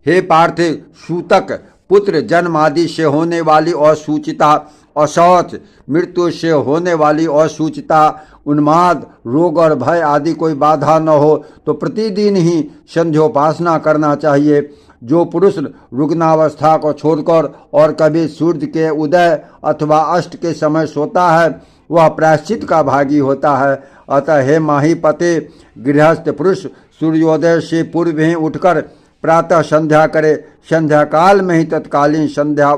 हे पार्थ, सूतक पुत्र जन्म आदि से होने वाली असूचिता, अशौच मृत्यु से होने वाली असूचिता, उन्माद रोग और भय आदि कोई बाधा न हो तो प्रतिदिन ही संध्योपासना करना चाहिए। जो पुरुष रुग्णावस्था को छोड़कर और कभी सूर्य के उदय अथवा अस्त के समय सोता है वह प्रायश्चित का भागी होता है। अतः हे माहीपते, गृहस्थ पुरुष सूर्योदय से पूर्व ही उठकर प्रातः संध्या करे, संध्या काल में ही तत्कालीन संध्या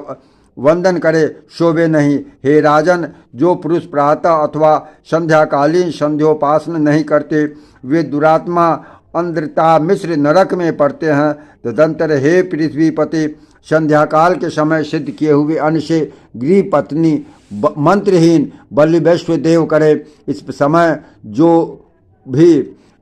वंदन करे, शोभे नहीं। हे राजन, जो पुरुष प्रातः अथवा संध्याकालीन संध्योपासना नहीं करते वे दुरात्मा अंधता मिश्र नरक में पड़ते हैं। तदंतर हे पृथ्वीपति, संध्याकाल के समय सिद्ध किए हुए अन्न से गृह पत्नी मंत्रहीन बलि वैश्वदेव करे। इस समय जो भी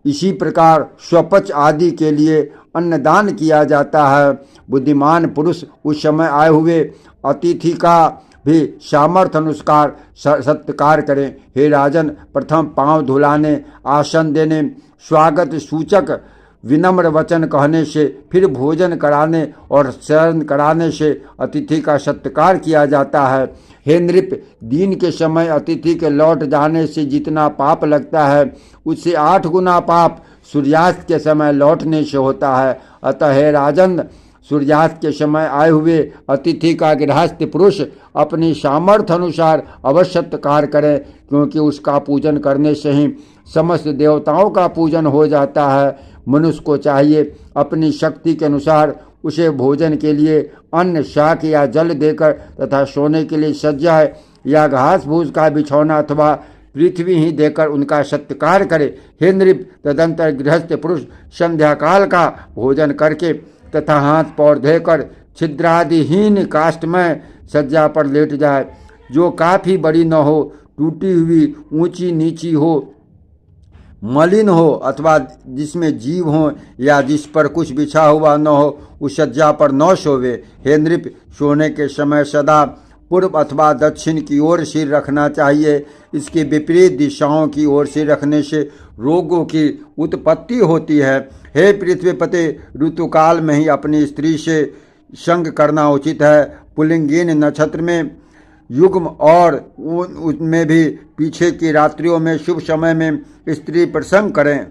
इसी प्रकार स्वपच आदि के लिए अन्नदान किया जाता है, बुद्धिमान पुरुष उस समय आए हुए अतिथि का भी सामर्थ्य अनुसार सत्कार करें। हे राजन, प्रथम पांव धुलाने, आसन देने, स्वागत सूचक विनम्र वचन कहने से, फिर भोजन कराने और शयन कराने से अतिथि का सत्कार किया जाता है। हे नृप, दिन के समय अतिथि के लौट जाने से जितना पाप लगता है उससे 8 गुना पाप सूर्यास्त के समय लौटने से होता है। अतः हे राजन, सूर्यास्त के समय आए हुए अतिथि का गृहस्थ पुरुष अपनी सामर्थ्य अनुसार अवश्य सत्कार करे, क्योंकि उसका पूजन करने से ही समस्त देवताओं का पूजन हो जाता है। मनुष्य को चाहिए अपनी शक्ति के अनुसार उसे भोजन के लिए अन्न, शाक या जल देकर तथा सोने के लिए सज्जा या घास फूस का बिछौना अथवा पृथ्वी ही देकर उनका सत्कार करे। हे नृप, तदंतर गृहस्थ पुरुष संध्याकाल का भोजन करके तथा हाथ पैर धोकर छिद्रादिहीन काष्ठमय सज्जा पर लेट जाए, जो काफी बड़ी न हो, टूटी हुई, ऊंची नीची हो, मलिन हो अथवा जिसमें जीव हो या जिस पर कुछ बिछा हुआ न हो, उस सज्जा पर न सोवे। हे नृप, सोने के समय सदा पूर्व अथवा दक्षिण की ओर सिर रखना चाहिए। इसके विपरीत दिशाओं की ओर सिर रखने से रोगों की उत्पत्ति होती है। हे पृथ्वीपते, ऋतुकाल में ही अपनी स्त्री से संग करना उचित है। पुल्लिंगीन नक्षत्र में युग्म और उनमें भी पीछे की रात्रियों में शुभ समय में स्त्री प्रसंग करें।